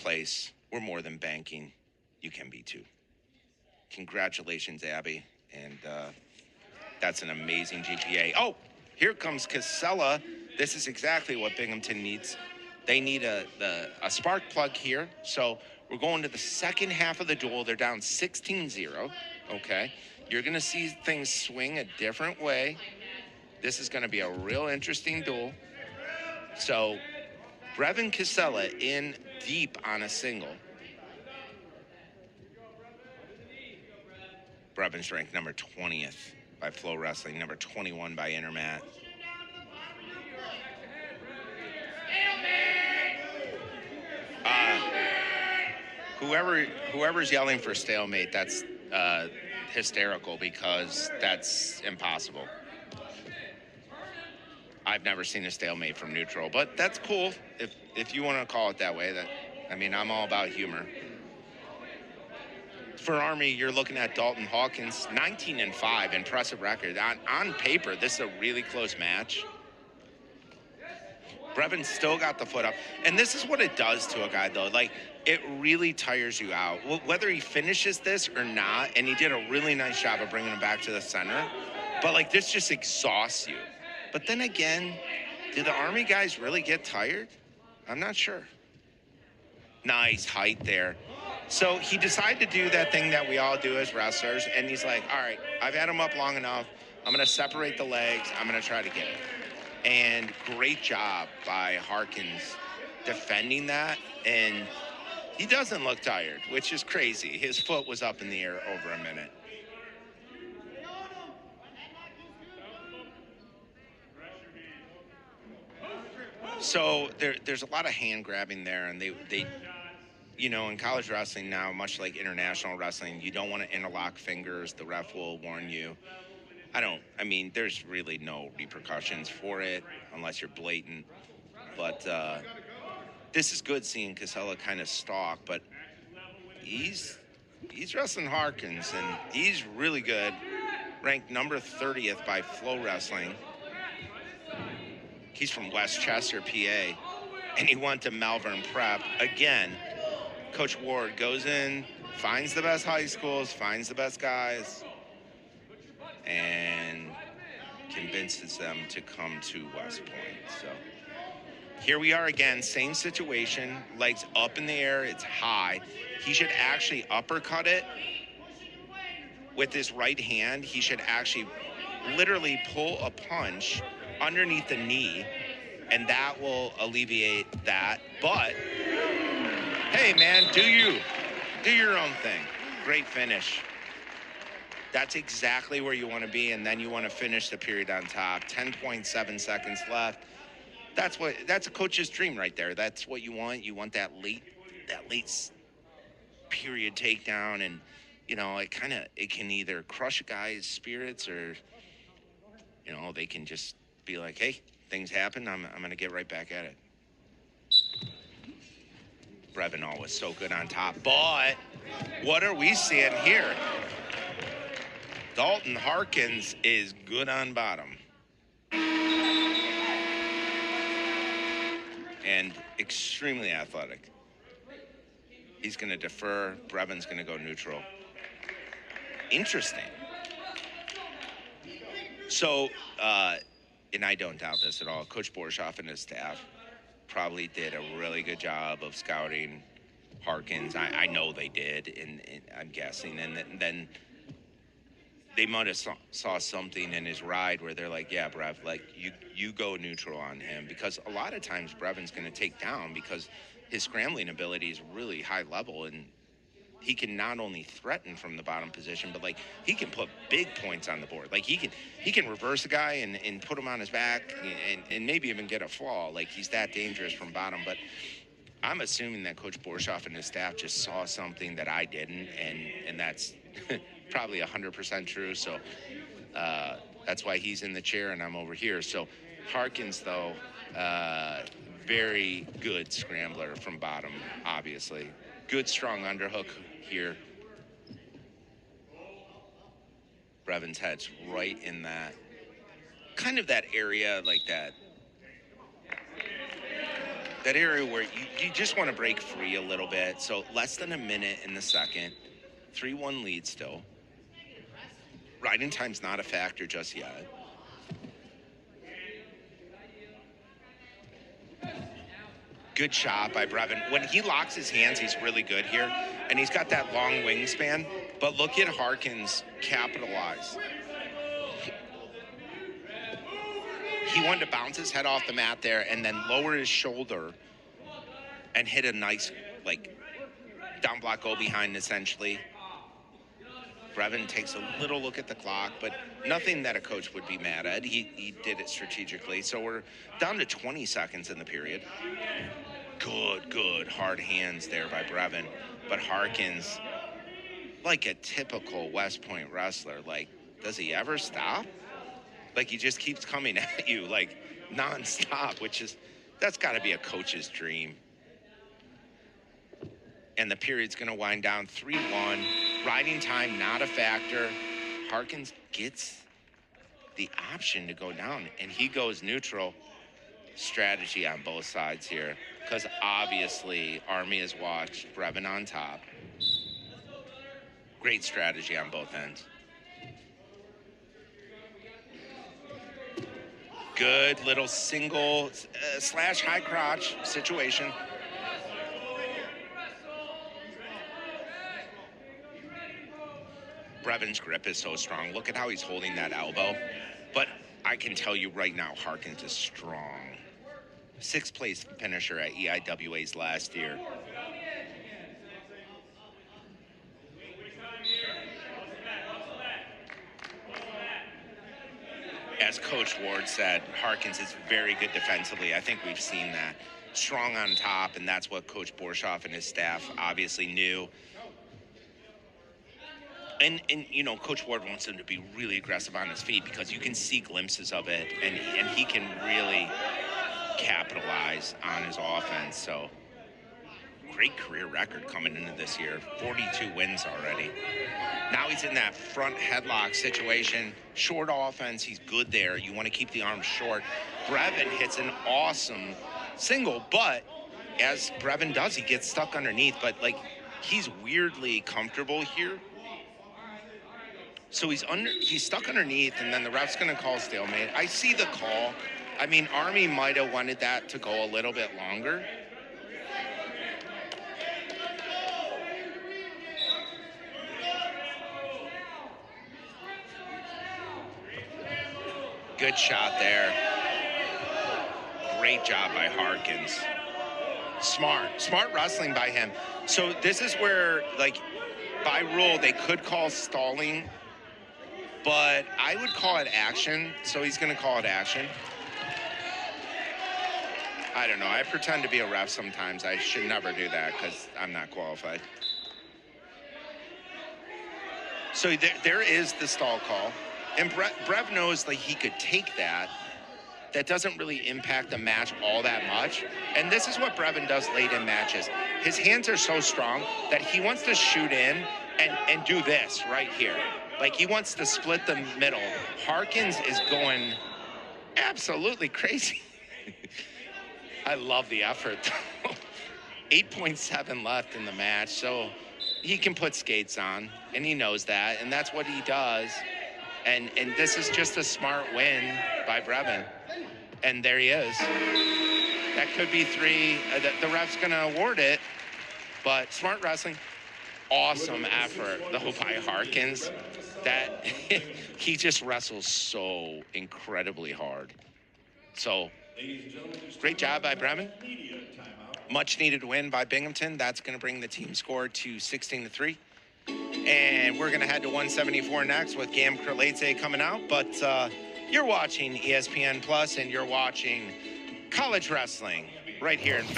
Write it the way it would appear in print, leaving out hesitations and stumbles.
place where more than banking, you can be too. Congratulations, Abby. And that's an amazing GPA. Oh, here comes Cassella. This is exactly what Binghamton needs. They need a spark plug here. So we're going to the second half of the duel. They're down 16-0. Okay. You're going to see things swing a different way. This is going to be a real interesting duel. So Brevin Cassella in deep on a single. Brevin's ranked number 20th by Flow Wrestling, number 21 by Intermat. Whoever's yelling for stalemate, that's hysterical because that's impossible. I've never seen a stalemate from neutral, but that's cool if you want to call it that way. I'm all about humor. For Army, you're looking at Dalton Hawkins, 19-5, impressive record. On paper, this is a really close match. Brevin still got the foot up. And this is what it does to a guy, though. Like, it really tires you out. Whether he finishes this or not, and he did a really nice job of bringing him back to the center, but, like, this just exhausts you. But then again, do the Army guys really get tired? I'm not sure. Nice height there. So he decided to do that thing that we all do as wrestlers, and he's like, all right, I've had him up long enough. I'm going to separate the legs. I'm going to try to get it. And great job by Harkins defending that, and he doesn't look tired, which is crazy. His foot was up in the air over a minute. So there's a lot of hand grabbing there, and they in college wrestling now, much like international wrestling, you don't want to interlock fingers. The ref will warn you. There's really no repercussions for it unless you're blatant. But this is good seeing Cassella kind of stalk, but he's wrestling Harkins, and he's really good. Ranked number 30th by Flow Wrestling. He's from Westchester, PA, and he went to Malvern Prep. Again, Coach Ward goes in, finds the best high schools, finds the best guys, and convinces them to come to West Point. So here we are again, same situation, legs up in the air, it's high. He should actually uppercut it with his right hand. He should actually literally pull a punch underneath the knee, and that will alleviate that. But hey man, do your own thing. Great finish. That's exactly where you want to be, and then you want to finish the period on top. 10.7 seconds left. That's a coach's dream right there. That's what you want. You want that late period takedown, and it can either crush a guy's spirits, or they can just be like, hey, things happen. I'm gonna get right back at it. Brevin always so good on top, but what are we seeing here? Dalton Harkins is good on bottom. And extremely athletic. He's going to defer. Brevin's going to go neutral. Interesting. So, and I don't doubt this at all, Coach Borshoff and his staff probably did a really good job of scouting Harkins. I know they did, and I'm guessing. And then they might have saw something in his ride where they're like, yeah, Brev, like you go neutral on him, because a lot of times Brevin's going to take down because his scrambling ability is really high level, and he can not only threaten from the bottom position, but like he can put big points on the board. Like he can reverse a guy and put him on his back and maybe even get a fall. Like he's that dangerous from bottom. But I'm assuming that Coach Borshoff and his staff just saw something that I didn't, and that's probably 100% true. So that's why he's in the chair and I'm over here. So Harkins, though, very good scrambler from bottom, obviously. Good strong underhook here. Brevin's head's right in that, kind of that area, like that that area where you just want to break free a little bit. So less than a minute in the second, 3-1 lead still. Riding time's not a factor just yet. Good shot by Brevin. When he locks his hands, he's really good here. And he's got that long wingspan. But look at Harkins capitalize. He wanted to bounce his head off the mat there and then lower his shoulder and hit a nice, like, down block go behind, essentially. Brevin takes a little look at the clock, but nothing that a coach would be mad at. He did it strategically. So we're down to 20 seconds in the period. Good hard hands there by Brevin. But Harkins, like a typical West Point wrestler, like, does he ever stop? Like, he just keeps coming at you, like, nonstop, that's got to be a coach's dream. And the period's going to wind down 3-1. Riding time, not a factor. Harkins gets the option to go down, and he goes neutral. Strategy on both sides here, because obviously Army has watched Brevin on top. Great strategy on both ends. Good little single slash high crotch situation. Brevin's grip is so strong. Look at how he's holding that elbow. But I can tell you right now, Harkins is strong. 6th place finisher at EIWA's last year. As Coach Ward said, Harkins is very good defensively. I think we've seen that. Strong on top, and that's what Coach Borshoff and his staff obviously knew. And you know, Coach Ward wants him to be really aggressive on his feet because you can see glimpses of it, and he can really capitalize on his offense. So great career record coming into this year, 42 wins already. Now he's in that front headlock situation, short offense. He's good there. You want to keep the arms short. Brevin hits an awesome single, but as Brevin does, he gets stuck underneath, but like he's weirdly comfortable here. So he's stuck underneath, and then the ref's going to call stalemate. I see the call. I mean, Army might have wanted that to go a little bit longer. Good shot there. Great job by Harkins. Smart wrestling by him. So this is where, like, by rule, they could call stalling, but I would call it action, so he's going to call it action. I don't know. I pretend to be a ref sometimes. I should never do that because I'm not qualified. So there is the stall call. And Brev knows like he could take that. That doesn't really impact the match all that much. And this is what Brevin does late in matches. His hands are so strong that he wants to shoot in and do this right here. Like he wants to split the middle. Harkins is going absolutely crazy. I love the effort. 8.7 left in the match, so he can put skates on, and he knows that, and that's what he does. And this is just a smart win by Brevin. And there he is. That could be 3. The ref's going to award it, but smart wrestling. Awesome effort, though, by Harkins. That he just wrestles so incredibly hard. So, great job by Brevin. Much needed win by Binghamton. That's going to bring the team score to 16-3. And we're going to head to 174 next with Gam Kralitze coming out. But you're watching ESPN Plus, and you're watching college wrestling right here in